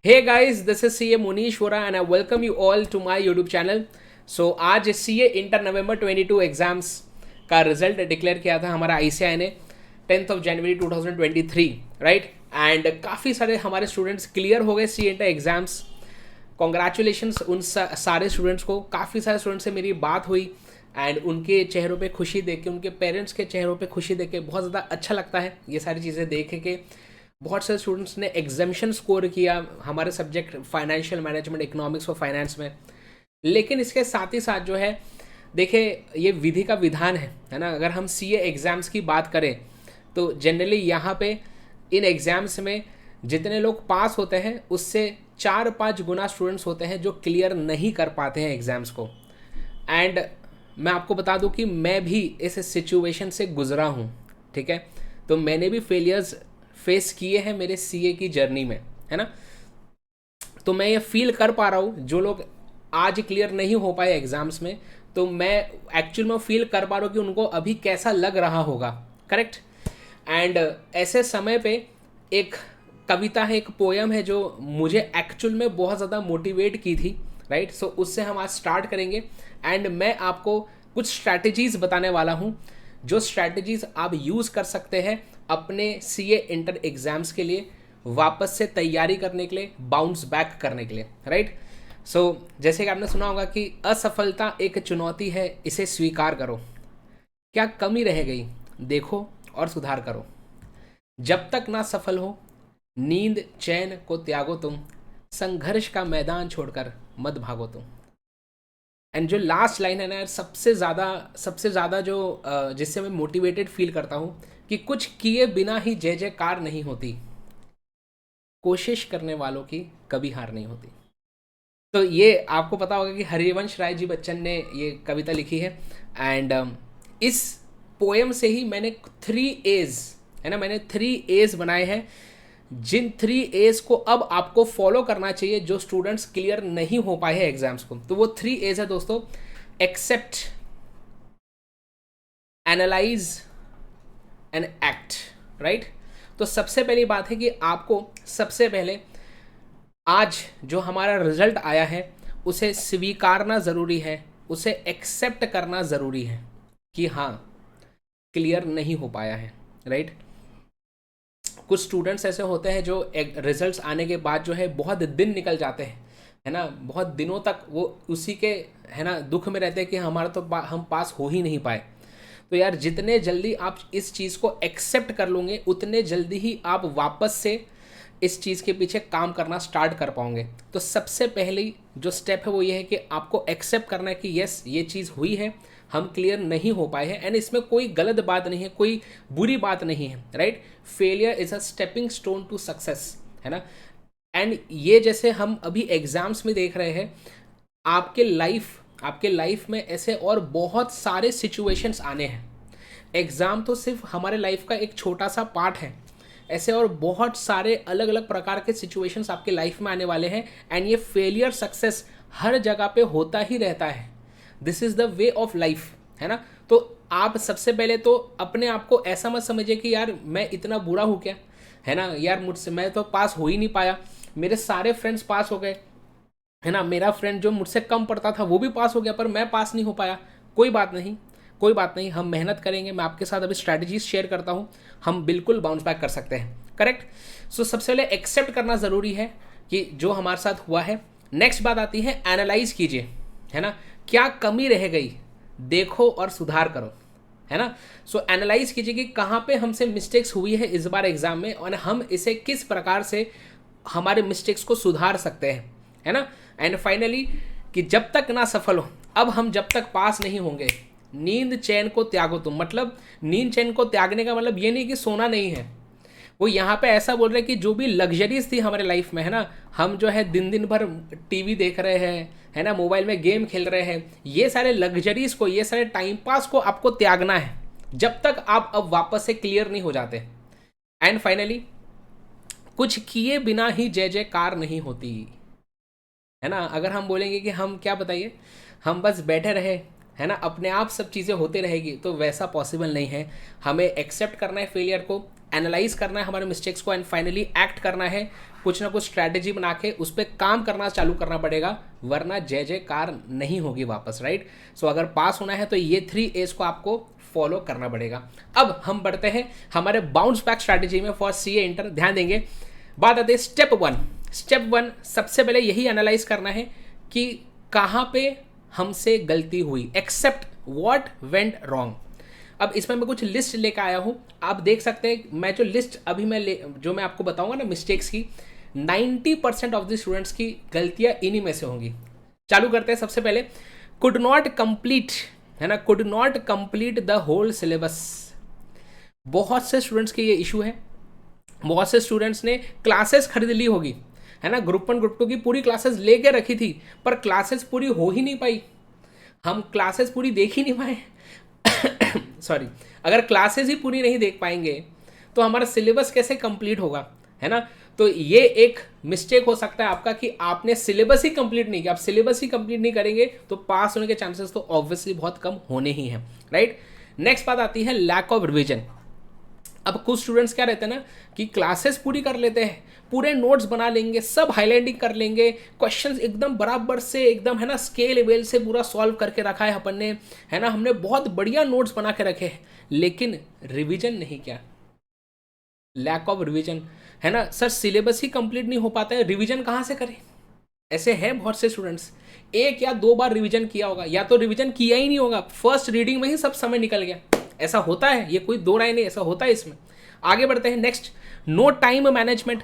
Hey guys, this is CA Munish Vora and I welcome you all to my YouTube channel. So आज CA inter नवंबर 22 exams का result declare किया था हमारा ICAI ने 10th of January 2023, right. And काफ़ी सारे हमारे students clear हो गए CA इंटर एग्जाम्स। कॉन्ग्रेचुलेशंस उन सारे स्टूडेंट्स को। काफ़ी सारे स्टूडेंट्स से मेरी बात हुई एंड उनके चेहरों पे खुशी देख के, उनके पेरेंट्स के चेहरों पे खुशी देख के बहुत ज़्यादा अच्छा लगता है ये सारी चीज़ें देख के। बहुत सारे स्टूडेंट्स ने एग्जामिशन स्कोर किया हमारे सब्जेक्ट फाइनेंशियल मैनेजमेंट, इकोनॉमिक्स और फाइनेंस में। लेकिन इसके साथ ही साथ जो है, देखिए ये विधि का विधान है ना। अगर हम CA एग्ज़ाम्स की बात करें तो जनरली यहाँ पे इन एग्ज़ाम्स में जितने लोग पास होते हैं उससे 4-5 गुना स्टूडेंट्स होते हैं जो क्लियर नहीं कर पाते हैं एग्ज़ाम्स को। एंड मैं आपको बता दूं कि मैं भी इस सिचुएशन से गुजरा हूँ, ठीक है। तो मैंने भी फेलियर्स फेस किए हैं मेरे CA की जर्नी में, है ना। तो मैं ये फील कर पा रहा हूँ जो लोग आज क्लियर नहीं हो पाए एग्जाम्स में, तो मैं एक्चुअल में फील कर पा रहा हूँ कि उनको अभी कैसा लग रहा होगा, करेक्ट। एंड ऐसे समय पे एक कविता है, एक पोयम है जो मुझे एक्चुअल में बहुत ज़्यादा मोटिवेट की थी, राइट। सो उससे हम आज स्टार्ट करेंगे एंड मैं आपको कुछ स्ट्रैटेजीज़ बताने वाला हूँ जो स्ट्रैटेजीज़ आप यूज़ कर सकते हैं अपने CA इंटर एग्ज़ाम्स के लिए, वापस से तैयारी करने के लिए, बाउंस बैक करने के लिए, राइट। सो जैसे कि आपने सुना होगा कि असफलता एक चुनौती है, इसे स्वीकार करो। क्या कमी रह गई देखो और सुधार करो। जब तक ना सफल हो नींद चैन को त्यागो तुम, संघर्ष का मैदान छोड़कर मत भागो तुम। एंड जो लास्ट लाइन है ना यार, सबसे ज़्यादा जो जिससे मैं मोटिवेटेड फील करता हूँ कि कुछ किए बिना ही जय जयकार नहीं होती, कोशिश करने वालों की कभी हार नहीं होती। तो ये आपको पता होगा कि हरिवंश राय जी बच्चन ने ये कविता लिखी है। एंड इस पोएम से ही मैंने 3 A's, है ना, मैंने 3 A's बनाए हैं जिन 3 A's को अब आपको फॉलो करना चाहिए जो स्टूडेंट्स क्लियर नहीं हो पाए हैं एग्जाम्स को। तो वो 3 A's है दोस्तों: accept, analyse and act, right. तो सबसे पहली बात है कि आपको सबसे पहले आज जो हमारा रिजल्ट आया है उसे स्वीकारना ज़रूरी है, उसे एक्सेप्ट करना ज़रूरी है कि हाँ क्लियर नहीं हो पाया है, राइट। कुछ स्टूडेंट्स ऐसे होते हैं जो रिजल्ट्स आने के बाद जो है बहुत दिन निकल जाते हैं, है ना, बहुत दिनों तक वो उसी के, है ना, दुख में रहते हैं कि हमारा तो हम पास हो ही नहीं पाए। तो यार जितने जल्दी आप इस चीज़ को एक्सेप्ट कर लोगे उतने जल्दी ही आप वापस से इस चीज़ के पीछे काम करना स्टार्ट कर पाओगे। तो सबसे पहली जो स्टेप है वो ये है कि आपको एक्सेप्ट करना है कि यस ये चीज़ हुई है, हम क्लियर नहीं हो पाए हैं। एंड इसमें कोई गलत बात नहीं है, कोई बुरी बात नहीं है, right. Failure is a stepping stone to success, है ना। एंड ये जैसे हम अभी एग्जाम्स में देख रहे हैं, आपके लाइफ में ऐसे और बहुत सारे सिचुएशंस आने हैं। एग्ज़ाम तो सिर्फ हमारे लाइफ का एक छोटा सा पार्ट है, ऐसे और बहुत सारे अलग अलग प्रकार के सिचुएशंस आपके लाइफ में आने वाले हैं। एंड ये फेलियर सक्सेस हर जगह पे होता ही रहता है, this is the way of life, है ना। तो आप सबसे पहले तो अपने आप को ऐसा मत समझिए कि यार मैं इतना बुरा हूँ क्या, है ना, यार मुझसे मैं तो पास हो ही नहीं पाया, मेरे सारे फ्रेंड्स पास हो गए, है ना, मेरा फ्रेंड जो मुझसे कम पढ़ता था वो भी पास हो गया पर मैं पास नहीं हो पाया। कोई बात नहीं, कोई बात नहीं, हम मेहनत करेंगे। मैं आपके साथ अभी स्ट्रैटेजीज शेयर करता हूँ, हम बिल्कुल बाउंस बैक कर सकते हैं, करेक्ट। सो सबसे पहले एक्सेप्ट करना ज़रूरी है कि जो हमारे साथ हुआ है। नेक्स्ट बात आती है एनालाइज कीजिए, है ना, क्या कमी रह गई देखो और सुधार करो, है ना। सो एनालाइज कीजिए कि कहाँ पे हमसे मिस्टेक्स हुई है इस बार एग्जाम में और हम इसे किस प्रकार से हमारे मिस्टेक्स को सुधार सकते हैं, है ना। एंड फाइनली कि जब तक ना सफल हो, अब हम जब तक पास नहीं होंगे नींद चैन को त्यागो तुम। मतलब नींद चैन को त्यागने का मतलब ये नहीं कि सोना नहीं है, वो यहाँ पे ऐसा बोल रहे हैं कि जो भी लग्जरीज थी हमारे लाइफ में, है ना, हम जो है दिन दिन भर टीवी देख रहे हैं, है ना, मोबाइल में गेम खेल रहे हैं, ये सारे लग्जरीज को, ये सारे टाइम पास को आपको त्यागना है जब तक आप अब वापस से क्लियर नहीं हो जाते। एंड फाइनली कुछ किए बिना ही जय जयकार नहीं होती, है ना। अगर हम बोलेंगे कि हम क्या बताइए, हम बस बैठे रहे, है ना, अपने आप सब चीज़ें होते रहेगी, तो वैसा पॉसिबल नहीं है। हमें एक्सेप्ट करना है फेलियर को, एनालाइज करना है हमारे मिस्टेक्स को एंड फाइनली एक्ट करना है। कुछ ना कुछ स्ट्रैटेजी बना के उस पर काम करना चालू करना पड़ेगा, वरना जय जयकार नहीं होगी वापस, राइट। सो अगर पास होना है तो ये 3 A's को आपको फॉलो करना पड़ेगा। अब हम बढ़ते हैं हमारे बाउंस बैक स्ट्रैटेजी में फॉर सीए इंटर। ध्यान देंगे, बात आती है स्टेप 1। स्टेप 1 सबसे पहले यही एनालाइज करना है कि कहाँ पे हमसे गलती हुई, एक्सेप्ट व्हाट वेंट रॉन्ग। अब इसमें मैं कुछ लिस्ट लेकर आया हूँ, आप देख सकते हैं। मैं जो लिस्ट अभी जो मैं आपको बताऊंगा ना मिस्टेक्स की, 90% ऑफ द स्टूडेंट्स की गलतियाँ इन्हीं में से होंगी। चालू करते हैं। सबसे पहले कुड नॉट कंप्लीट, है ना, could not complete the whole syllabus. बहुत से स्टूडेंट्स के ये इशू है। बहुत से स्टूडेंट्स ने क्लासेस खरीद ली होगी, है ना, ग्रुप 1 ग्रुप 2 की पूरी क्लासेस लेके रखी थी, पर क्लासेस पूरी हो ही नहीं पाई। हम क्लासेस पूरी देख ही नहीं पाए सॉरी। अगर क्लासेस ही पूरी नहीं देख पाएंगे तो हमारा सिलेबस कैसे कंप्लीट होगा, है ना। तो ये एक मिस्टेक हो सकता है आपका कि आपने सिलेबस ही कंप्लीट नहीं किया। आप सिलेबस ही कंप्लीट नहीं करेंगे तो पास होने के चांसेस तो ऑब्वियसली बहुत कम होने ही हैं, राइट। नेक्स्ट बात आती है लैक ऑफ रिविजन। अब कुछ स्टूडेंट्स क्या रहते हैं ना कि क्लासेस पूरी कर लेते हैं, पूरे नोट्स बना लेंगे, सब हाईलाइटिंग कर लेंगे, क्वेश्चंस एकदम बराबर से एकदम, है ना, स्केल वेल से पूरा सॉल्व करके रखा है अपन ने, है ना, हमने बहुत बढ़िया नोट्स बना के रखे हैं, लेकिन रिवीजन नहीं किया। लैक ऑफ रिवीजन, है ना। सर सिलेबस ही कंप्लीट नहीं हो पाता है, रिवीजन कहाँ से करें। ऐसे हैं बहुत से स्टूडेंट्स, 1 या 2 बार रिवीजन किया होगा, या तो रिवीजन किया ही नहीं होगा, फर्स्ट रीडिंग में ही सब समय निकल गया। ऐसा होता है, ये कोई दो राय नहीं, ऐसा होता है इसमें। आगे बढ़ते हैं। नेक्स्ट, नो टाइम मैनेजमेंट,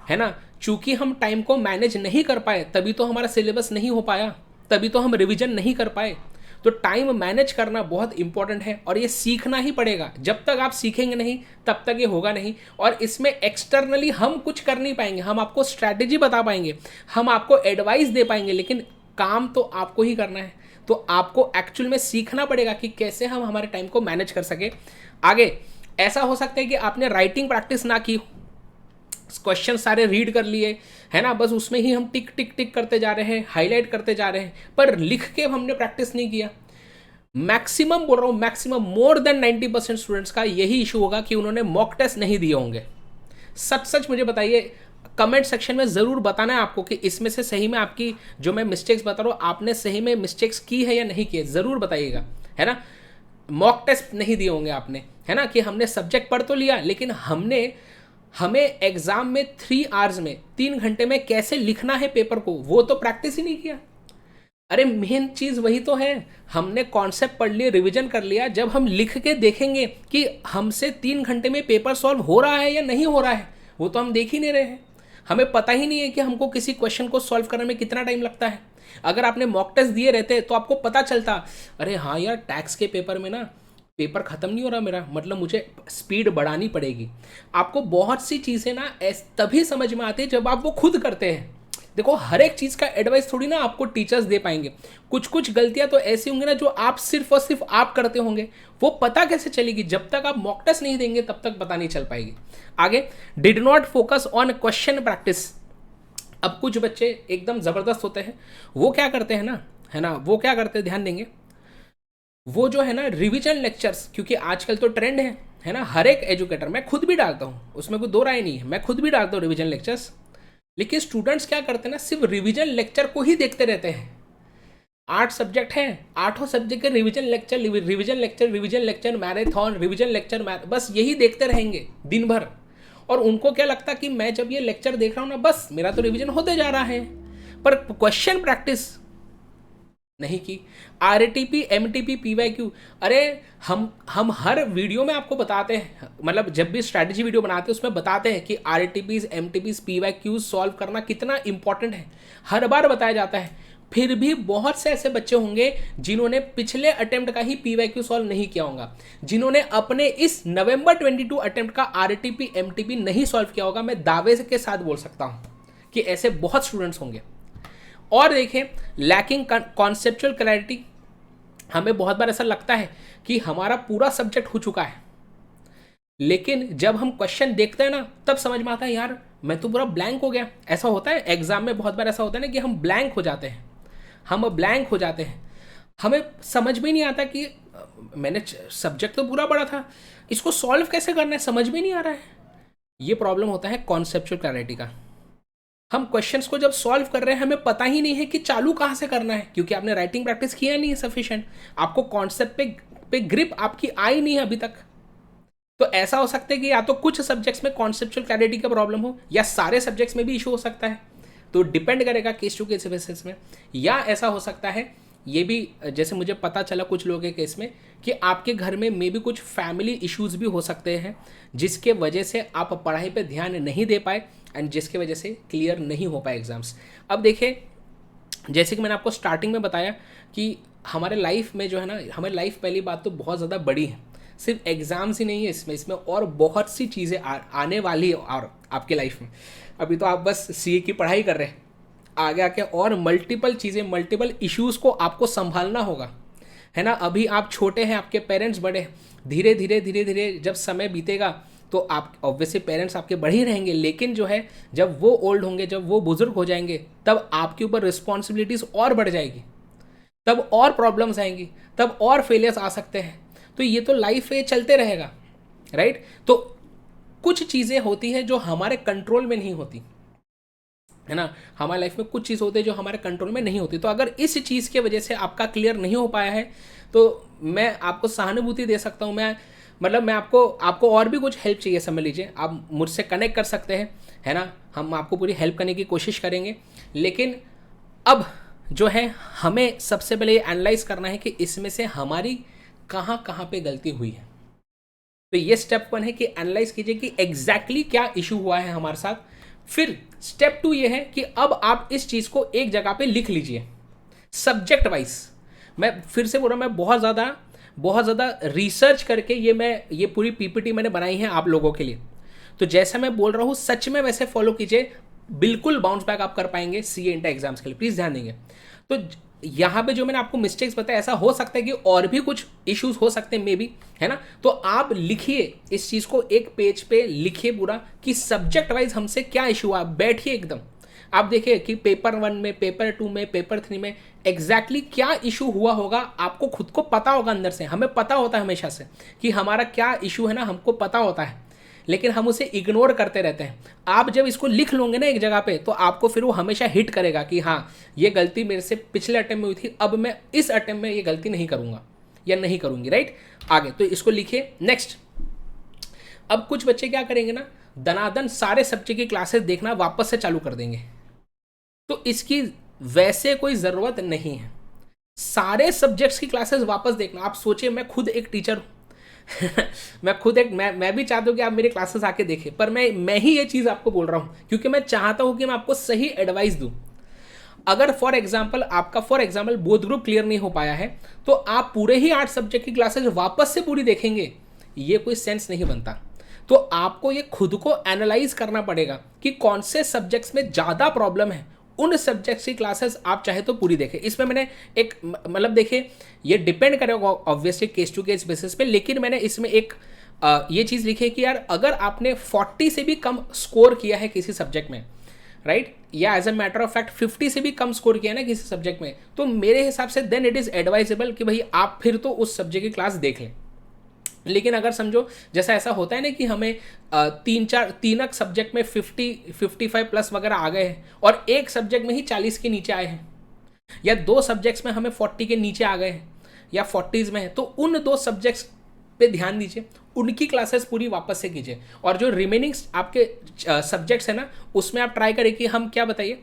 है ना। चूंकि हम टाइम को मैनेज नहीं कर पाए तभी तो हमारा सिलेबस नहीं हो पाया, तभी तो हम रिवीजन नहीं कर पाए। तो टाइम मैनेज करना बहुत इंपॉर्टेंट है और ये सीखना ही पड़ेगा। जब तक आप सीखेंगे नहीं तब तक ये होगा नहीं। और इसमें एक्सटर्नली हम कुछ कर नहीं पाएंगे, हम आपको स्ट्रैटेजी बता पाएंगे, हम आपको एडवाइस दे पाएंगे, लेकिन काम तो आपको ही करना है। तो आपको एक्चुअल में सीखना पड़ेगा कि कैसे हम हमारे टाइम को मैनेज कर सके। आगे ऐसा हो सकता है कि आपने राइटिंग प्रैक्टिस ना की, क्वेश्चन सारे रीड कर लिए, है ना, बस उसमें ही हम टिक टिक टिक करते जा रहे हैं, हाईलाइट करते जा रहे हैं, पर लिख के हमने प्रैक्टिस नहीं किया। मैक्सिमम बोल रहा हूँ, मैक्सिमम मोर देन 90% स्टूडेंट्स का यही इशू होगा कि उन्होंने मॉक टेस्ट नहीं दिए होंगे। सच सच मुझे बताइए, कमेंट सेक्शन में ज़रूर बताना है आपको कि इसमें से सही में आपकी जो मैं मिस्टेक्स बता रहा हूँ, आपने सही में मिस्टेक्स की है या नहीं की है, ज़रूर बताइएगा, है ना। मॉक टेस्ट नहीं दिए होंगे आपने, है ना, कि हमने सब्जेक्ट पढ़ तो लिया, लेकिन हमें एग्जाम में 3 आवर्स में 3 घंटे में कैसे लिखना है पेपर को, वो तो प्रैक्टिस ही नहीं किया। अरे मेन चीज़ वही तो है, हमने कॉन्सेप्ट पढ़ लिया, रिवीजन कर लिया, जब हम लिख के देखेंगे कि हमसे 3 घंटे में पेपर सॉल्व हो रहा है या नहीं हो रहा है, वो तो हम देख ही नहीं रहे हैं। हमें पता ही नहीं है कि हमको किसी क्वेश्चन को सॉल्व करने में कितना टाइम लगता है। अगर आपने मॉक टेस्ट दिए रहते तो आपको पता चलता, अरे हाँ यार, टैक्स के पेपर में ना पेपर ख़त्म नहीं हो रहा मेरा, मतलब मुझे स्पीड बढ़ानी पड़ेगी। आपको बहुत सी चीज़ें ना तभी समझ में आती है जब आप वो खुद करते हैं। देखो, हर एक चीज़ का एडवाइस थोड़ी ना आपको टीचर्स दे पाएंगे। कुछ कुछ गलतियां तो ऐसी होंगी ना जो आप सिर्फ और सिर्फ आप करते होंगे, वो पता कैसे चलेगी, जब तक आप मॉक टेस्ट नहीं देंगे तब तक पता नहीं चल पाएगी। आगे, did not focus on question practice. अब कुछ बच्चे एकदम ज़बरदस्त होते हैं, वो क्या करते हैं ना, है ना, वो क्या करते हैं, ध्यान देंगे, वो जो है ना रिवीजन लेक्चर्स, क्योंकि आजकल तो ट्रेंड है ना, हर एक एजुकेटर, मैं खुद भी डालता हूँ, उसमें कोई दो राय नहीं है, मैं खुद भी डालता हूँ रिवीजन लेक्चर्स, लेकिन स्टूडेंट्स क्या करते हैं ना, सिर्फ रिवीजन लेक्चर को ही देखते रहते हैं। 8 सब्जेक्ट हैं, 8 सब्जेक्ट के revision lecture, revision lecture, revision lecture, marathon, revision lecture, बस यही देखते रहेंगे दिन भर। और उनको क्या लगता कि मैं जब ये लेक्चर देख रहा हूँ ना, बस मेरा तो रिवीजन होते जा रहा है, पर क्वेश्चन प्रैक्टिस नहीं की। RTP, MTP, PYQ, अरे हम हर वीडियो में आपको बताते हैं, मतलब जब भी स्ट्रैटेजी वीडियो बनाते हैं उसमें बताते हैं कि RTPs, MTPs, PYQ सॉल्व करना कितना इंपॉर्टेंट है, हर बार बताया जाता है। फिर भी बहुत से ऐसे बच्चे होंगे जिन्होंने पिछले अटेम्प्ट का ही PYQ सॉल्व नहीं किया होगा, जिन्होंने अपने इस नवंबर 22 अटेम्प्ट का RTP, MTP नहीं सॉल्व किया होगा। मैं दावे के साथ बोल सकता हूँ कि ऐसे बहुत स्टूडेंट्स होंगे। और देखें, लैकिंग कॉन्सेप्चुअल क्लैरिटी। हमें बहुत बार ऐसा लगता है कि हमारा पूरा सब्जेक्ट हो चुका है, लेकिन जब हम क्वेश्चन देखते हैं ना तब समझ में आता है, यार मैं तो पूरा ब्लैंक हो गया। ऐसा होता है एग्जाम में, बहुत बार ऐसा होता है ना कि हम ब्लैंक हो जाते हैं, हमें समझ में नहीं आता कि मैंने सब्जेक्ट तो पूरा पढ़ा था, इसको सॉल्व कैसे करना है समझ में नहीं आ रहा है। ये प्रॉब्लम होता है कॉन्सेप्चुअल क्लैरिटी का। हम क्वेश्चंस को जब सॉल्व कर रहे हैं हमें पता ही नहीं है कि चालू कहाँ से करना है, क्योंकि आपने राइटिंग प्रैक्टिस किया नहीं है सफिशिएंट, आपको कॉन्सेप्ट पे ग्रिप आपकी आई नहीं है अभी तक। तो ऐसा हो सकता है कि या तो कुछ सब्जेक्ट्स में कॉन्सेप्चुअल क्लैरिटी का प्रॉब्लम हो, या सारे सब्जेक्ट्स में भी इशू हो सकता है। तो डिपेंड करेगा केस टू केस बेसिस में। या ऐसा हो सकता है, ये भी जैसे मुझे पता चला कुछ लोगों के केस में, कि आपके घर में मे भी कुछ फैमिली इश्यूज भी हो सकते हैं, जिसके वजह से आप पढ़ाई पे ध्यान नहीं दे पाए एंड जिसके वजह से क्लियर नहीं हो पाए एग्जाम्स। अब देखिए, जैसे कि मैंने आपको स्टार्टिंग में बताया कि हमारे लाइफ में जो है ना, हमारी लाइफ पहली बात तो बहुत ज़्यादा बड़ी है, सिर्फ एग्ज़ाम्स ही नहीं है इसमें और बहुत सी चीज़ें आने वाली है और आपके लाइफ में। अभी तो आप बस सीए की पढ़ाई कर रहे हैं, आगे आके और मल्टीपल चीज़ें, मल्टीपल इश्यूज़ को आपको संभालना होगा, है ना। अभी आप छोटे हैं, आपके पेरेंट्स बड़े हैं, धीरे धीरे धीरे धीरे जब समय बीतेगा तो आप ऑब्वियसली पेरेंट्स आपके बड़े ही रहेंगे, लेकिन जो है जब वो ओल्ड होंगे, जब वो बुजुर्ग हो जाएंगे, तब आपके ऊपर रिस्पॉन्सिबिलिटीज़ और बढ़ जाएगी, तब और प्रॉब्लम्स आएंगी, तब और फेलियर्स आ सकते हैं। तो ये तो लाइफ में चलते रहेगा, राइट। तो कुछ चीज़ें होती हैं जो हमारे कंट्रोल में नहीं होती, है ना। हमारे लाइफ में कुछ चीज़ होती है जो हमारे कंट्रोल में नहीं होती। तो अगर इस चीज़ की वजह से आपका क्लियर नहीं हो पाया है तो मैं आपको सहानुभूति दे सकता हूँ। मैं आपको और भी कुछ हेल्प चाहिए, समझ लीजिए, आप मुझसे कनेक्ट कर सकते हैं, है ना। हम आपको पूरी हेल्प करने की कोशिश करेंगे। लेकिन अब जो है हमें सबसे पहले ये एनालाइज करना है कि इसमें से हमारी कहाँ कहाँ पे गलती हुई है। तो ये स्टेप 1 है कि एनालाइज कीजिए कि एग्जैक्टली क्या इशू हुआ है हमारे साथ। फिर स्टेप 2 ये है कि अब आप इस चीज़ को एक जगह पे लिख लीजिए सब्जेक्ट वाइज। मैं फिर से बोल रहा हूँ, मैं बहुत ज़्यादा रिसर्च करके ये पूरी पीपीटी मैंने बनाई है आप लोगों के लिए। तो जैसा मैं बोल रहा हूँ सच में वैसे फॉलो कीजिए, बिल्कुल बाउंस बैक आप कर पाएंगे सीए इंटर एग्जाम्स के लिए, प्लीज़ ध्यान देंगे। तो यहाँ पे जो मैंने आपको मिस्टेक्स बताया, ऐसा हो सकता है कि और भी कुछ इश्यूज हो सकते हैं मे बी, है ना। तो आप लिखिए इस चीज़ को, एक पेज पे लिखिए पूरा कि सब्जेक्ट वाइज हमसे क्या इशू हुआ। बैठिए एकदम, आप देखिए कि पेपर 1 में, पेपर 2 में, पेपर 3 में एग्जैक्टली क्या इशू हुआ होगा, आपको खुद को पता होगा अंदर से। हमें पता होता है हमेशा से कि हमारा क्या इशू है ना, हमको पता होता है, लेकिन हम उसे इग्नोर करते रहते हैं। आप जब इसको लिख लोगे ना एक जगह पे, तो आपको फिर वो हमेशा हिट करेगा कि हाँ, ये गलती मेरे से पिछले अटेम्प्ट में हुई थी, अब मैं इस अटेम्प्ट में ये गलती नहीं करूँगा या नहीं करूँगी, राइट। आगे तो इसको लिखिए। नेक्स्ट, अब कुछ बच्चे क्या करेंगे ना, दनादन सारे सब्जेक्ट की क्लासेस देखना वापस से चालू कर देंगे। तो इसकी वैसे कोई ज़रूरत नहीं है। सारे सब्जेक्ट्स की क्लासेस वापस देखना। आप सोचिए, मैं खुद एक टीचर हूँ मैं भी चाहता हूँ कि आप मेरे क्लासेस आके देखें, पर मैं ही ये चीज़ आपको बोल रहा हूँ क्योंकि मैं चाहता हूँ कि मैं आपको सही एडवाइस दूँ। अगर for example both group clear नहीं हो पाया है, तो आप पूरे ही 8 सब्जेक्ट की क्लासेस वापस से पूरी देखेंगे, ये कोई सेंस नहीं बनता। तो आपको ये खुद को एनालाइज करना पड़ेगा कि कौन से सब्जेक्ट्स में ज़्यादा प्रॉब्लम है, उन सब्जेक्ट्स की क्लासेस आप चाहे तो पूरी देखें। इसमें मैंने एक देखिए, ये डिपेंड करेगा obviously case to case basis पे, लेकिन मैंने इसमें एक ये चीज़ लिखी है कि यार अगर आपने 40 से भी कम स्कोर किया है किसी सब्जेक्ट में, राइट, या as a matter of fact 50 से भी कम स्कोर किया है ना किसी सब्जेक्ट में, तो मेरे हिसाब से देन इट इज़ एडवाइजेबल कि भाई आप फिर तो उस सब्जेक्ट की क्लास देख लें। लेकिन अगर समझो जैसा ऐसा होता है ना कि हमें 3 सब्जेक्ट में 55 प्लस वगैरह आ गए हैं और एक सब्जेक्ट में ही 40 के नीचे आए हैं, या 2 सब्जेक्ट्स में हमें 40 के नीचे आ गए हैं या 40s में है, तो उन 2 सब्जेक्ट्स पे ध्यान दीजिए, उनकी क्लासेस पूरी वापस से कीजिए। और जो रिमेनिंग आपके सब्जेक्ट्स है ना, उसमें आप ट्राई करें कि हम क्या बताइए,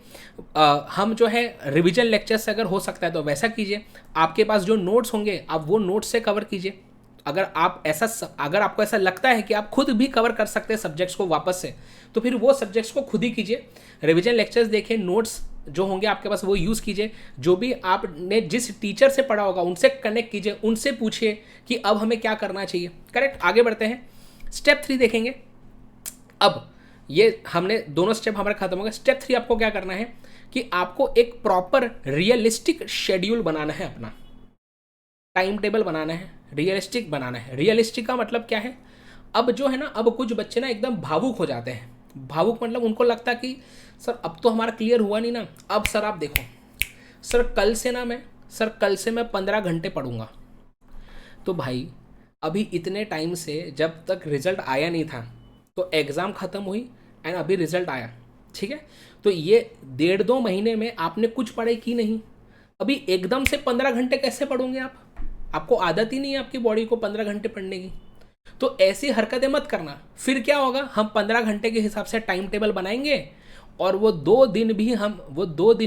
हम जो है रिविजन लेक्चर्स अगर हो सकता है तो वैसा कीजिए। आपके पास जो नोट्स होंगे आप वो नोट्स से कवर कीजिए। अगर आपको ऐसा लगता है कि आप खुद भी कवर कर सकते हैं सब्जेक्ट्स को वापस से, तो फिर वो सब्जेक्ट्स को खुद ही कीजिए। रिवीजन लेक्चर्स देखिए, नोट्स जो होंगे आपके पास वो यूज़ कीजिए। जो भी आपने जिस टीचर से पढ़ा होगा उनसे कनेक्ट कीजिए, उनसे पूछिए कि अब हमें क्या करना चाहिए। करेक्ट, आगे बढ़ते हैं, स्टेप 3 देखेंगे। अब ये हमने दोनों स्टेप हमारे खत्म हो गए। स्टेप 3 आपको क्या करना है कि आपको एक प्रॉपर रियलिस्टिक शेड्यूल बनाना है, अपना टाइम टेबल बनाना है, रियलिस्टिक बनाना है। रियलिस्टिक का मतलब क्या है, अब जो है ना, अब कुछ बच्चे ना एकदम भावुक हो जाते हैं। भावुक मतलब उनको लगता कि सर अब तो हमारा क्लियर हुआ नहीं ना, अब सर आप देखो सर कल से मैं 15 घंटे पढ़ूंगा। तो भाई अभी इतने टाइम से जब तक रिजल्ट आया नहीं था, तो एग्ज़ाम ख़त्म हुई एंड अभी रिजल्ट आया, ठीक है। तो ये 1.5-2 महीने में आपने कुछ पढ़ाई की नहीं, अभी एकदम से 15 घंटे कैसे पढ़ोगे आप? आपको आदत ही नहीं है आपकी बॉडी को 15 घंटे पढ़ने की। तो ऐसी हरकतें मत करना। फिर क्या होगा, हम 15 घंटे के हिसाब से टाइम टेबल बनाएंगे और वो 2 दिन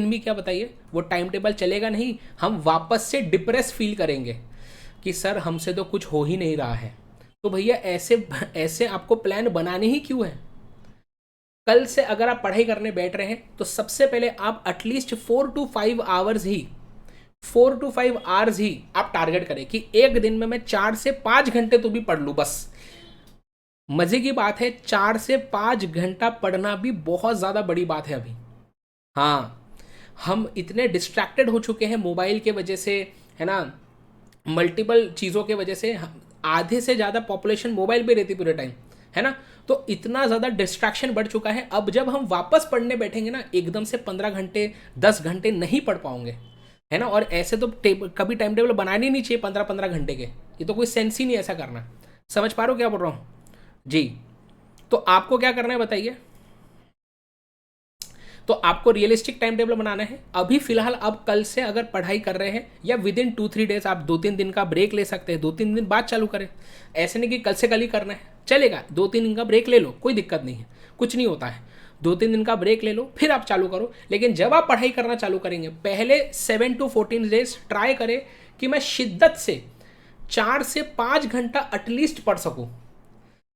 भी क्या बताइए, वो टाइम टेबल चलेगा नहीं, हम वापस से डिप्रेस फील करेंगे कि सर हमसे तो कुछ हो ही नहीं रहा है। तो भैया ऐसे ऐसे आपको प्लान बनाने ही क्यों है? कल से अगर आप पढ़ाई करने बैठ रहे हैं तो सबसे पहले आप एटलीस्ट 4 to 5 आवर्स ही आप टारगेट करें कि एक दिन में मैं 4 से 5 घंटे तो भी पढ़ लूँ बस। मजे की बात है, 4 से 5 घंटा पढ़ना भी बहुत ज़्यादा बड़ी बात है अभी। हाँ, हम इतने डिस्ट्रैक्टेड हो चुके हैं मोबाइल के वजह से, है ना, मल्टीपल चीज़ों के वजह से। आधे से ज़्यादा पॉपुलेशन मोबाइल पे रहती पूरे टाइम, है ना। तो इतना ज़्यादा डिस्ट्रैक्शन बढ़ चुका है। अब जब हम वापस पढ़ने बैठेंगे ना, एकदम से 15 घंटे 10 घंटे नहीं पढ़ पाओगे, है ना। और ऐसे तो कभी टाइम टेबल बनाने नहीं चाहिए 15-15 घंटे के, ये तो कोई सेंस ही नहीं ऐसा करना। समझ पा रहे हो क्या बोल रहा हूँ जी? तो आपको क्या करना है बताइए? तो आपको रियलिस्टिक टाइम टेबल बनाना है। अभी फिलहाल आप कल से अगर पढ़ाई कर रहे हैं या विद इन 2-3 डेज आप 2-3 दिन का ब्रेक ले सकते हैं, 2-3 दिन बाद चालू करें। ऐसे नहीं कि कल से कल ही करना है, चलेगा 2-3 दिन का ब्रेक ले लो, कोई दिक्कत नहीं है, कुछ नहीं होता है। 2-3 दिन का ब्रेक ले लो फिर आप चालू करो। लेकिन जब आप पढ़ाई करना चालू करेंगे, पहले 7 to 14 डेज ट्राई करें कि मैं शिद्दत से 4 से 5 घंटा एटलीस्ट पढ़ सकूँ।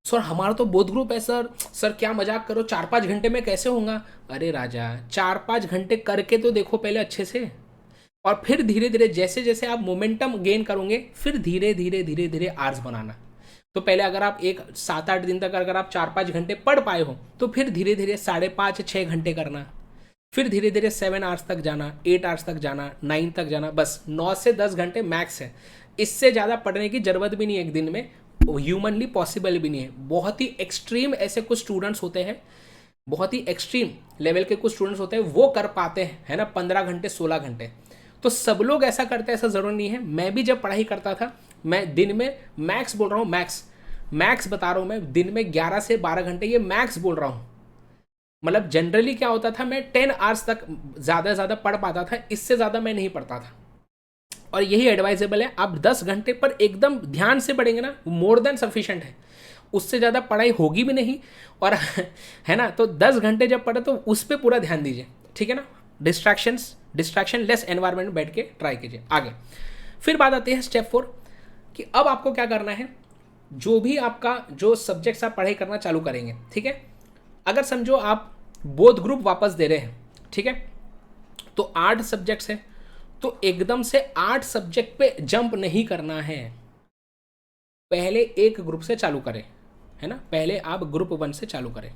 सर हमारा तो बोध ग्रुप है सर क्या मजाक करो, 4-5 घंटे में कैसे होगा? अरे राजा, 4-5 घंटे करके तो देखो पहले अच्छे से, और फिर धीरे धीरे जैसे जैसे आप मोमेंटम गेन करोगे फिर धीरे धीरे आवर्स बनाना। तो पहले अगर आप 7-8 दिन तक अगर आप 4-5 घंटे पढ़ पाए हो तो फिर धीरे धीरे 5.5-6 घंटे करना, फिर धीरे धीरे 7 आवर्स तक जाना, 8 आवर्स तक जाना, 9 तक जाना, बस 9 से 10 घंटे मैक्स है। इससे ज़्यादा पढ़ने की ज़रूरत भी नहीं है एक दिन में, ह्यूमनली पॉसिबल भी नहीं है। बहुत ही एक्सट्रीम ऐसे कुछ स्टूडेंट्स होते हैं, बहुत ही एक्सट्रीम लेवल के कुछ स्टूडेंट्स होते हैं, वो कर पाते हैं, है ना, 15 घंटे 16 घंटे। तो सब लोग ऐसा करते हैं ऐसा ज़रूरी नहीं है। मैं भी जब पढ़ाई करता था, मैं दिन में मैक्स बोल रहा हूँ, मैक्स बता रहा हूँ मैं, दिन में 11 से 12 घंटे, ये मैक्स बोल रहा हूँ। मतलब जनरली क्या होता था, मैं 10 आवर्स तक ज़्यादा से ज़्यादा पढ़ पाता था, इससे ज़्यादा मैं नहीं पढ़ता था। और यही एडवाइजेबल है, आप 10 घंटे पर एकदम ध्यान से पढ़ेंगे ना, मोर देन सफिशिएंट है, उससे ज़्यादा पढ़ाई होगी भी नहीं। और है ना, तो 10 घंटे जब पढ़े तो उस पर पूरा ध्यान दीजिए, ठीक है ना। डिस्ट्रैक्शन लेस एनवायरनमेंट में बैठ के ट्राई कीजिए। आगे फिर बात आती है स्टेप 4 कि अब आपको क्या करना है। जो भी आपका जो सब्जेक्ट्स आप पढ़ाई करना चालू करेंगे, ठीक है, अगर समझो आप बोथ ग्रुप वापस दे रहे हैं, ठीक है, तो 8 सब्जेक्ट्स हैं, तो एकदम से 8 सब्जेक्ट पे जंप नहीं करना है, पहले एक ग्रुप से चालू करें, है ना। पहले आप ग्रुप 1 से चालू करें।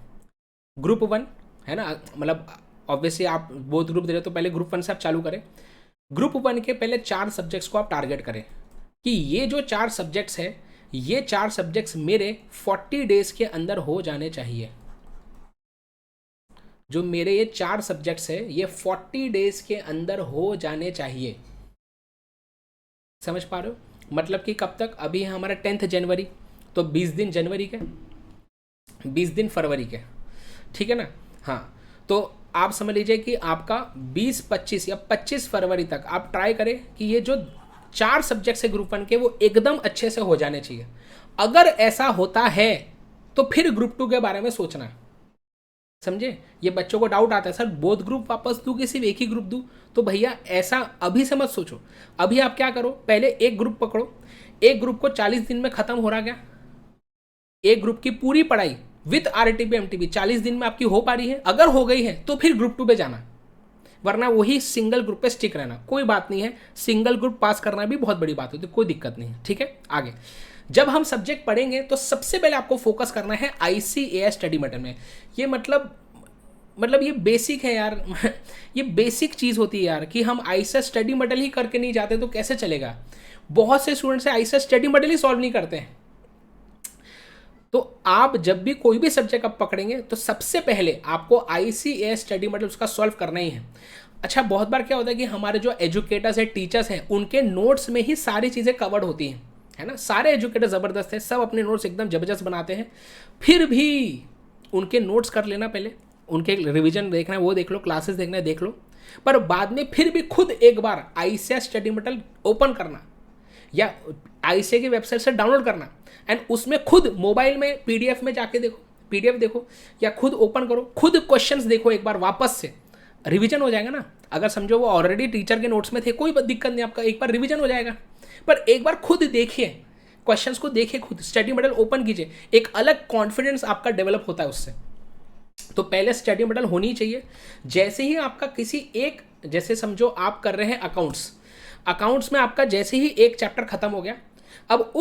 ग्रुप 1 है ना, मतलब ऑब्वियसली आप बोथ ग्रुप दे रहे हो तो पहले ग्रुप 1 से आप चालू करें। ग्रुप 1 के पहले 4 सब्जेक्ट्स को आप टारगेट करें कि ये जो 4 सब्जेक्ट्स है, ये 4 सब्जेक्ट्स मेरे 40 डेज के अंदर हो जाने चाहिए। जो मेरे ये 4 सब्जेक्ट्स है, ये 40 डेज के अंदर हो जाने चाहिए। समझ पा रहे हो? मतलब कि कब तक? अभी है हमारा 10 जनवरी, तो 20 दिन जनवरी के, 20 दिन फरवरी के, ठीक है ना। हाँ, तो आप समझ लीजिए कि आपका 20-25 या 25 फरवरी तक आप ट्राई करें कि ये जो 4 सब्जेक्ट्स है ग्रुप 1 के, वो एकदम अच्छे से हो जाने चाहिए। अगर ऐसा होता है तो फिर ग्रुप 2 के बारे में सोचना। समझे? ये बच्चों को डाउट आता है, सर बोथ ग्रुप वापस दूँ कि सिर्फ एक ही ग्रुप दूँ? तो भैया ऐसा अभी से मत सोचो। अभी आप क्या करो, पहले एक ग्रुप पकड़ो, एक ग्रुप को 40 दिन में खत्म हो रहा क्या? एक ग्रुप की पूरी पढ़ाई विथ आरटीपी एमटीपी 40 दिन में आपकी हो पा रही है? अगर हो गई है तो फिर ग्रुप 2 पे जाना, वरना वही सिंगल ग्रुप पे स्टिक रहना। कोई बात नहीं है, सिंगल ग्रुप पास करना भी बहुत बड़ी बात होती है, कोई दिक्कत नहीं है, ठीक है। आगे जब हम सब्जेक्ट पढ़ेंगे तो सबसे पहले आपको फोकस करना है ICAS स्टडी मटेरियल में। ये मतलब ये बेसिक है यार ये बेसिक चीज़ होती है यार कि हम ICAS स्टडी मटेरियल ही करके नहीं जाते तो कैसे चलेगा। बहुत से स्टूडेंट्स ICAS स्टडी मटेरियल ही सॉल्व नहीं करते हैं। तो आप जब भी कोई भी सब्जेक्ट आप पकड़ेंगे तो सबसे पहले आपको ICAS स्टडी मटेरियल उसका सॉल्व करना ही है। अच्छा, बहुत बार क्या होता है कि हमारे जो एजुकेटर्स है, टीचर्स हैं, उनके नोट्स में ही सारी चीज़ें कवर्ड होती हैं, है ना। सारे एजुकेटर ज़बरदस्त है, सब अपने नोट्स एकदम ज़बरदस्त बनाते हैं, फिर भी उनके नोट्स कर लेना पहले, उनके रिवीजन देखना है वो देख लो, क्लासेस देखना है देख लो, पर बाद में फिर भी खुद एक बार आईसीएआई स्टडी मटेरियल ओपन करना या आईसीएआई की वेबसाइट से डाउनलोड करना एंड उसमें खुद मोबाइल में पीडीएफ में जाके देखो, पीडीएफ देखो या खुद ओपन करो, खुद क्वेश्चंस देखो एक बार वापस से, रिवीजन हो जाएगा ना। अगर समझो वो ऑलरेडी टीचर के नोट्स में थे कोई दिक्कत नहीं, आपका एक बार रिवीजन हो जाएगा, पर एक बार खुद देखिए क्वेश्चंस को, देखिए खुद स्टडी मटेरियल ओपन कीजिए, एक अलग कॉन्फिडेंस आपका डेवलप होता है उससे। तो पहले स्टडी मटेरियल होनी चाहिए। जैसे ही आपका किसी एक, जैसे समझो आप कर रहे हैं अकाउंट्स में आपका जैसे ही एक चैप्टर खत्म हो गया, अब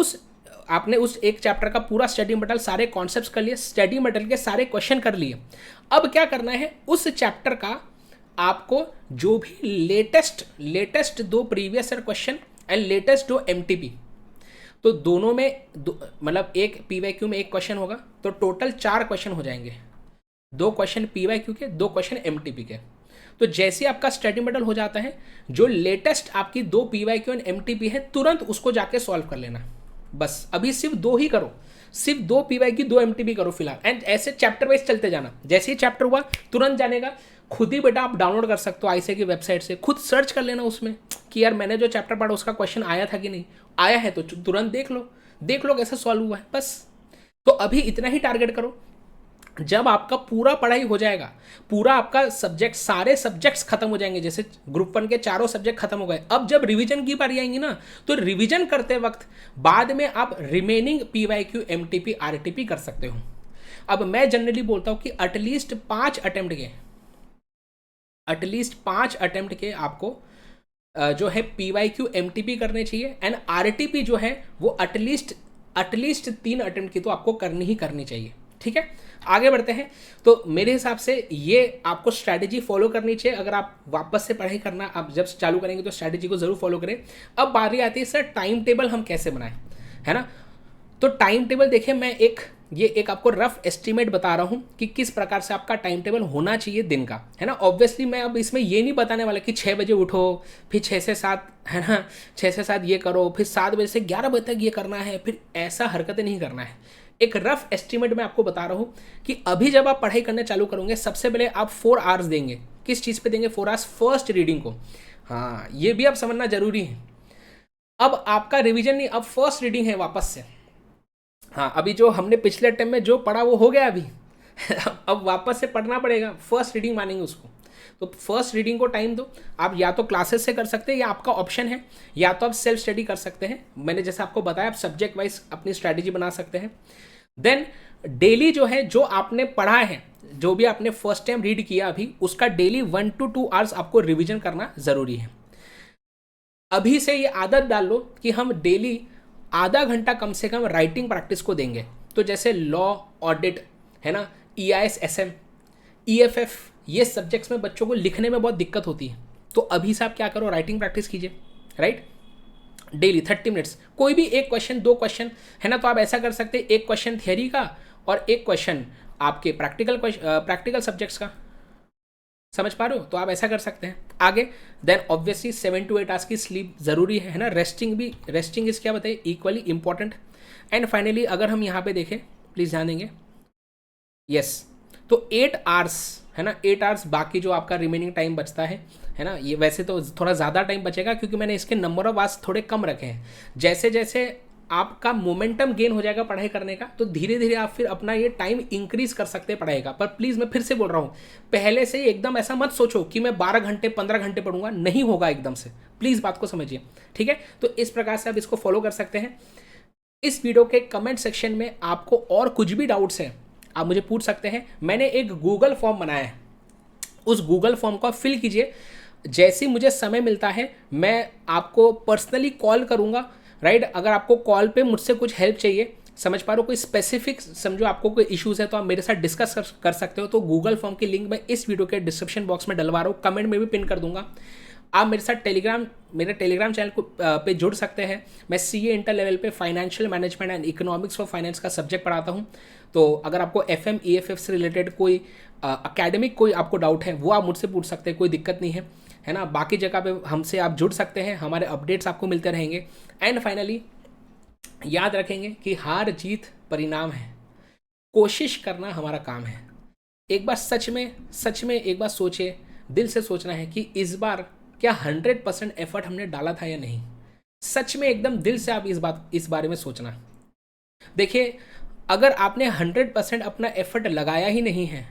आपने उस एक चैप्टर का पूरा स्टडी मटेरियल सारे कॉन्सेप्ट्स कर लिए, स्टडी मटेरियल के सारे क्वेश्चन कर लिए। अब क्या करना है, उस चैप्टर का आपको जो भी latest 2 previous year question and latest 2 MTP, तो दोनों में मतलब एक पीवाईक्यू में एक क्वेश्चन होगा, तो टोटल 4 क्वेश्चन हो जाएंगे, 2 क्वेश्चन पीवाईक्यू के, 2 क्वेश्चन एमटीपी के। तो जैसे आपका स्टडी मटेरियल हो जाता है, जो लेटेस्ट आपकी 2 पीवाईक्यू एंड एमटीपी है तुरंत उसको जाके सॉल्व कर लेना। बस अभी सिर्फ 2 ही करो, सिर्फ 2 पीवाईक्यू 2 एमटीपी करो फिलहाल, एंड ऐसे चैप्टर वाइज चलते जाना। जैसे ही चैप्टर हुआ तुरंत जानेगा, खुद ही बेटा आप डाउनलोड कर सकते हो आईसीएआई की वेबसाइट से, खुद सर्च कर लेना उसमें कि यार मैंने जो चैप्टर पढ़ा उसका क्वेश्चन आया था कि नहीं, आया है तो तुरंत देख लो कैसे सॉल्व हुआ है बस। तो अभी इतना ही टारगेट करो। जब आपका पूरा पढ़ाई हो जाएगा, पूरा आपका सब्जेक्ट, सारे सब्जेक्ट्स खत्म हो जाएंगे, जैसे ग्रुप 1 के 4 सब्जेक्ट खत्म हो गए, अब जब रिवीजन की बारी आएंगी ना, तो रिवीजन करते वक्त बाद में आप रिमेनिंग पीवाईक्यू एमटीपी आरटीपी कर सकते हो। अब मैं जनरली बोलता हूँ कि एटलीस्ट 5 अटेम्प्ट के आपको जो है पीवाईक्यू एमटीपी करने चाहिए, एंड आरटीपी जो है वो एटलीस्ट 3 अटेम्प्ट की तो आपको करनी चाहिए। ठीक है, आगे बढ़ते हैं। तो मेरे हिसाब से ये आपको स्ट्रैटेजी फॉलो करनी चाहिए। अगर आप वापस से पढ़ाई करना आप जब चालू करेंगे तो स्ट्रैटेजी को जरूर फॉलो करें। अब बारी आती है सर टाइम टेबल हम कैसे बनाएं, है ना। तो टाइम टेबल देखिए, मैं एक आपको रफ एस्टिमेट बता रहा हूँ कि किस प्रकार से आपका टाइम टेबल होना चाहिए दिन का, है ना। ऑब्वियसली मैं अब इसमें ये नहीं बताने वाला कि 6 बजे उठो, फिर 6 से 7, है ना, 6 से 7 ये करो, फिर 7 बजे से 11 बजे तक ये करना है, फिर ऐसा हरकतें नहीं करना है। एक रफ एस्टिमेट मैं आपको बता रहा हूँ कि अभी जब आप पढ़ाई करने चालू करोगे, सबसे पहले आप 4 आवर्स देंगे। किस चीज़ पे देंगे? 4 आवर्स फर्स्ट रीडिंग को। हाँ, ये भी आप समझना जरूरी है। अब आपका रिवीजन नहीं, अब फर्स्ट रीडिंग है वापस से। हाँ, अभी जो हमने पिछले टाइम में जो पढ़ा वो हो गया अभी अब वापस से पढ़ना पड़ेगा, फर्स्ट रीडिंग मानेंगे उसको। तो फर्स्ट रीडिंग को टाइम दो। आप या तो क्लासेस से कर सकते हैं, या आपका ऑप्शन है, या तो आप सेल्फ स्टडी कर सकते हैं। मैंने जैसे आपको बताया, आप सब्जेक्ट वाइज अपनी स्ट्रैटेजी बना सकते हैं। देन डेली जो है, जो आपने पढ़ा है, जो भी आपने फर्स्ट टाइम रीड किया अभी, उसका डेली 1 to 2 आवर्स आपको रिविजन करना ज़रूरी है। अभी से ये आदत डाल लो कि हम डेली आधा घंटा कम से कम राइटिंग प्रैक्टिस को देंगे। तो जैसे लॉ, ऑडिट, है ना, EIS, SM, EFF, ये सब्जेक्ट्स में बच्चों को लिखने में बहुत दिक्कत होती है। तो अभी से आप क्या करो, राइटिंग प्रैक्टिस कीजिए, राइट। डेली 30 मिनट्स, कोई भी एक क्वेश्चन, 2 क्वेश्चन, है ना। तो आप ऐसा कर सकते हैं, एक क्वेश्चन थियरी का और एक क्वेश्चन आपके प्रैक्टिकल सब्जेक्ट्स का। समझ पा रहे हो? तो आप ऐसा कर सकते हैं आगे। देन ऑब्वियसली 7 to 8 आवर्स की स्लीप ज़रूरी है ना। रेस्टिंग इस क्या बताइए, इक्वली इंपॉर्टेंट। एंड फाइनली अगर हम यहाँ पे देखें, प्लीज़ ध्यान देंगे, यस, तो 8 आवर्स, है ना, 8 आवर्स बाकी जो आपका रिमेनिंग टाइम बचता है ना। ये वैसे तो थोड़ा ज़्यादा टाइम बचेगा क्योंकि मैंने इसके नंबर ऑफ आवर्स थोड़े कम रखे हैं। जैसे जैसे आपका मोमेंटम गेन हो जाएगा पढ़ाई करने का, तो धीरे धीरे आप फिर अपना ये टाइम इंक्रीज कर सकते हैं पढ़ाई का। पर प्लीज़ मैं फिर से बोल रहा हूँ, पहले से ही एकदम ऐसा मत सोचो कि मैं 12 घंटे 15 घंटे पढ़ूंगा, नहीं होगा एकदम से। प्लीज़ बात को समझिए, ठीक है। तो इस प्रकार से आप इसको फॉलो कर सकते हैं। इस वीडियो के कमेंट सेक्शन में आपको और कुछ भी डाउट्स हैं आप मुझे पूछ सकते हैं। मैंने एक गूगल फॉर्म बनाया है, उस गूगल फॉर्म को आप फिल कीजिए। जैसे ही मुझे समय मिलता है मैं आपको पर्सनली कॉल करूँगा, राइट। अगर आपको कॉल पे मुझसे कुछ हेल्प चाहिए, समझ पा रहे हो, कोई स्पेसिफिक समझो आपको कोई इश्यूज़ है, तो आप मेरे साथ डिस्कस कर सकते हो। तो गूगल फॉर्म की लिंक मैं इस वीडियो के डिस्क्रिप्शन बॉक्स में डलवा रहा हूँ, कमेंट में भी पिन कर दूंगा। आप मेरे साथ मेरे टेलीग्राम चैनल को पे जुड़ सकते हैं। मैं CA इंटर लेवल पे financial management and economics for finance का सब्जेक्ट पढ़ाता हूँ। तो अगर आपको FM EFF से रिलेटेड कोई एकेडमिक कोई आपको डाउट है, वो आप मुझसे पूछ सकते हैं, कोई दिक्कत नहीं है ना। बाकी जगह पे हमसे आप जुड़ सकते हैं, हमारे अपडेट्स आपको मिलते रहेंगे। एंड फाइनली याद रखेंगे कि हार जीत परिणाम है, कोशिश करना हमारा काम है। एक बार सच में एक बार सोचिए, दिल से सोचना है कि इस बार क्या 100% एफर्ट हमने डाला था या नहीं। सच में एकदम दिल से आप इस बारे में सोचना। देखिए, अगर आपने 100% अपना एफर्ट लगाया ही नहीं है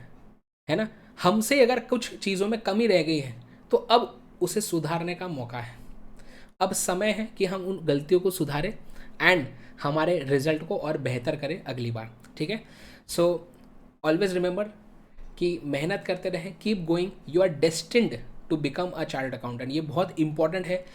ना, हमसे अगर कुछ चीज़ों में कमी रह गई है तो अब उसे सुधारने का मौका है। अब समय है कि हम उन गलतियों को सुधारें एंड हमारे रिजल्ट को और बेहतर करें अगली बार। ठीक है, सो ऑलवेज रिमेंबर कि मेहनत करते रहें, keep going, you are destined to become a chartered accountant. ये बहुत इंपॉर्टेंट है,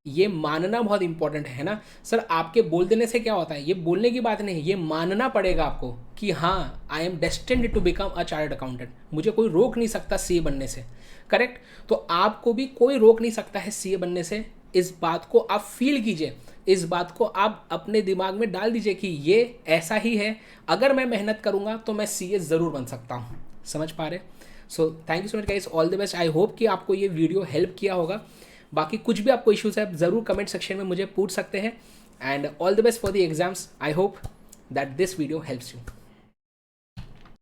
ये मानना बहुत इंपॉर्टेंट है ना। सर आपके बोल देने से क्या होता है, ये बोलने की बात नहीं, ये मानना पड़ेगा आपको कि हाँ I am destined to become a chartered accountant, मुझे कोई रोक नहीं सकता सीए बनने से। करेक्ट, तो आपको भी कोई रोक नहीं सकता है सीए बनने से। इस बात को आप फील कीजिए, इस बात को आप अपने दिमाग में डाल दीजिए कि ये ऐसा ही है, अगर मैं मेहनत करूँगा तो मैं सीए ज़रूर बन सकता हूँ। समझ पा रहे? So thank you so much guys, all the best. I hope कि आपको ये वीडियो हेल्प किया होगा। बाकी कुछ भी आपको इश्यूज है आप ज़रूर कमेंट सेक्शन में मुझे पूछ सकते हैं। And all the best for the exams. I hope that this video helps you.